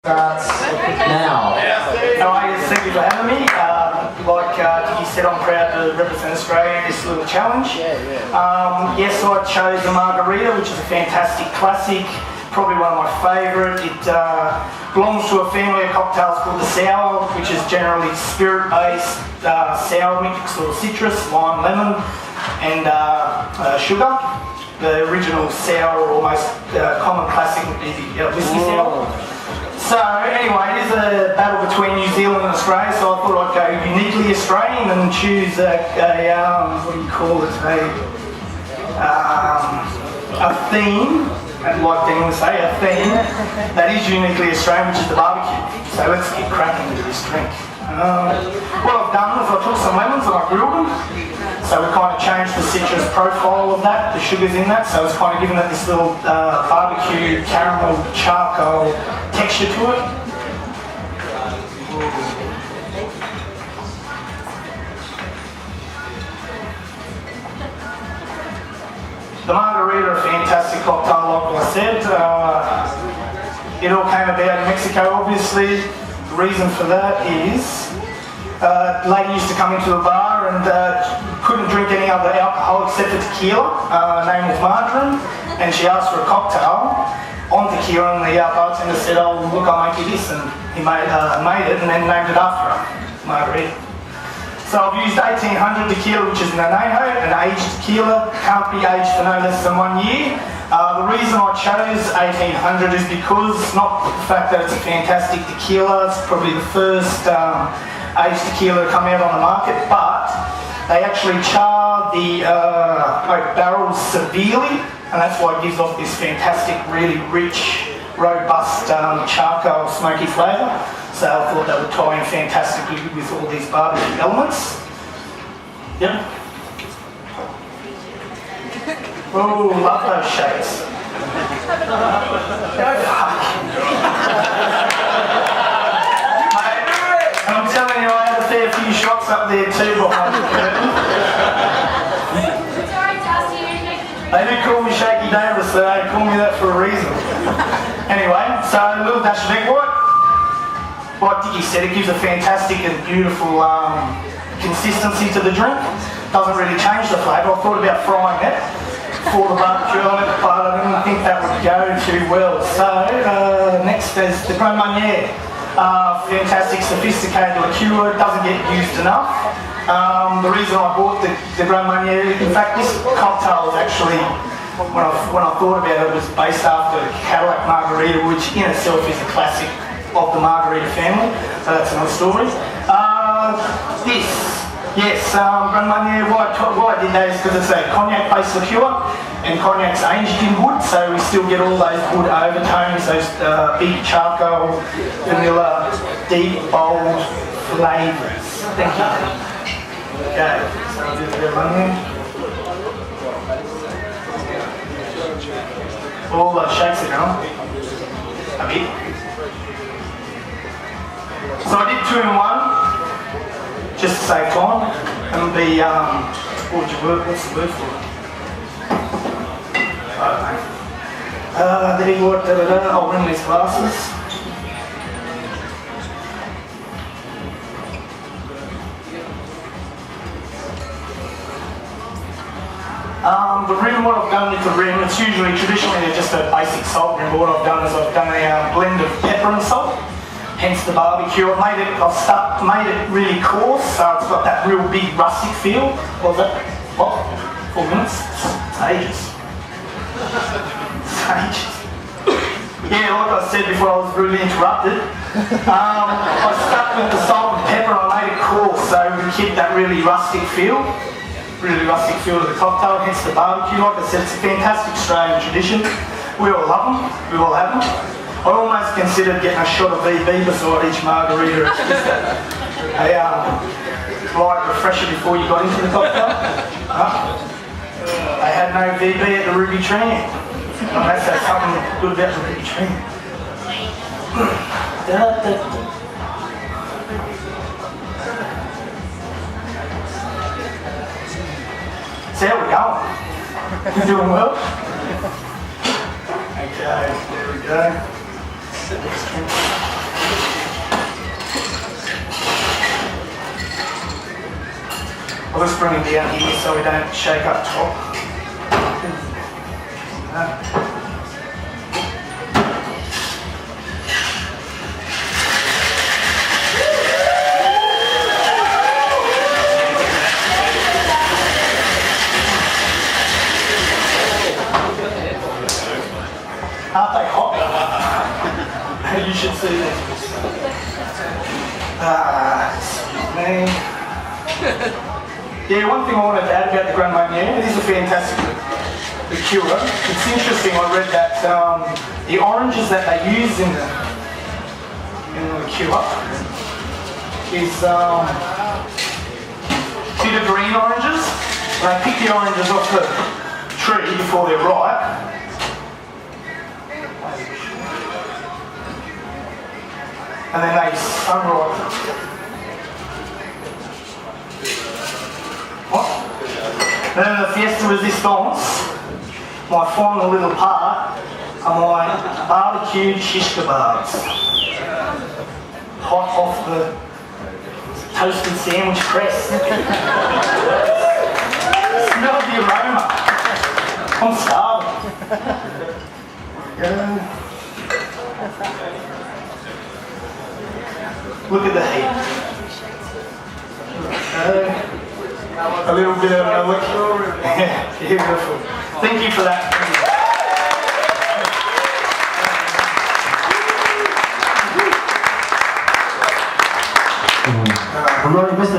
Now. Thank you for having me. Like you said, I'm proud to represent Australia in this little challenge. Yes, I chose the margarita, which is a fantastic classic, probably one of my favourite. It belongs to a family of cocktails called the sour, which is generally spirit-based sour mix or citrus, lime, lemon, and sugar. The original sour, or most common classic, would be the whiskey sour. So anyway, it is a battle between New Zealand and Australia, so I thought I'd go uniquely Australian and choose a theme, like Dean would say, a theme that is uniquely Australian, which is the barbecue. So let's get cracking with this drink. What I've done is I took some lemons and I grilled them. So we kind of changed the citrus profile of that, the sugar's in that, so it's kind of given it this little barbecue, caramel, charcoal texture to it. The margarita, a fantastic cocktail, like I said. It all came about in Mexico, obviously. The reason for that is a lady used to come into the bar and couldn't drink any other alcohol except for tequila. Her name was Margarine, and she asked for a cocktail on tequila, and the bartender said, "Oh, look, I'll make you this," and he made it and then named it after her, Margarita. So I've used 1800 tequila, which is an añejo, an aged tequila, can't be aged for no less than 1 year. The reason I chose 1800 is because, not the fact that it's a fantastic tequila, it's probably the first aged tequila to come out on the market, but they actually char the oak barrels severely, and that's why it gives off this fantastic, really rich, robust charcoal smoky flavour. So I thought that would tie in fantastically with all these barbecue elements. Yep. Oh, love those shakes. I'm telling you, I had a fair few shots up there too behind the curtain. Sorry, Dustin, you're making a drink. They do call me Shaky Davis, so they call me that for a reason. Anyway, so a little dash of egg white. Like Dickie said, it gives a fantastic and beautiful consistency to the drink. Doesn't really change the flavour. I thought about frying it for the barbecue element, but I didn't think that would go too well. So next is the Grand Marnier. Fantastic, sophisticated liqueur. It doesn't get used enough. The reason I bought the Grand Marnier, in fact, this cocktail is actually, when I thought about it, was based after Cadillac Margarita, which in itself is a classic of the Margarita family, so that's another story. Grand Marnier, why I did that is because it's a cognac-based liqueur, and cognac's aged in wood, so we still get all those wood overtones, those big charcoal, vanilla, deep, bold flavours. Thank you. Okay, so I'll do the Grand Marnier. All the shakes are going. A bit. So I did 2 in 1, just to save time, and the, what's the word for it? I don't know. There you go, I'll bring these glasses. The rim, what I've done with the rim, it's usually, traditionally, just a basic salt rim, but what I've done is I've done a blend of pepper and salt. Hence the barbecue. I've made it really coarse, so it's got that real big rustic feel. What was that? What? 4 minutes? It's ages. It's ages. Yeah, like I said before, I was rudely interrupted. I stuck with the salt and pepper and I made it coarse, so we keep that really rustic feel. Really rustic feel to the cocktail, hence the barbecue. Like I said, it's a fantastic Australian tradition. We all love them. We all have them. I almost considered getting a shot of VB beside each margarita. It's just a light refresher before you got into the cocktail. They had no VB at the Ruby Tran. Unless there's something good about the Ruby Tran. So how we going? You doing well? Okay, there we go. I'll just bring it down here so we don't shake up top. Aren't they hot? You should see them. Excuse me. Yeah, one thing I wanted to add about the Grand Marnier, it is a fantastic liqueur. It's interesting, I read that the oranges that they use in the liqueur is see the green oranges? They pick the oranges off the tree before they're ripe. And then they sunripe them. What? Then the Fiesta Resistance, my final little part, are my barbecued shish kebabs. Hot off the toasted sandwich crest. Smell the aroma. I'm starving. Look at the heat. A little bit of a look. Yeah, beautiful. Thank you for that. I'm not invested.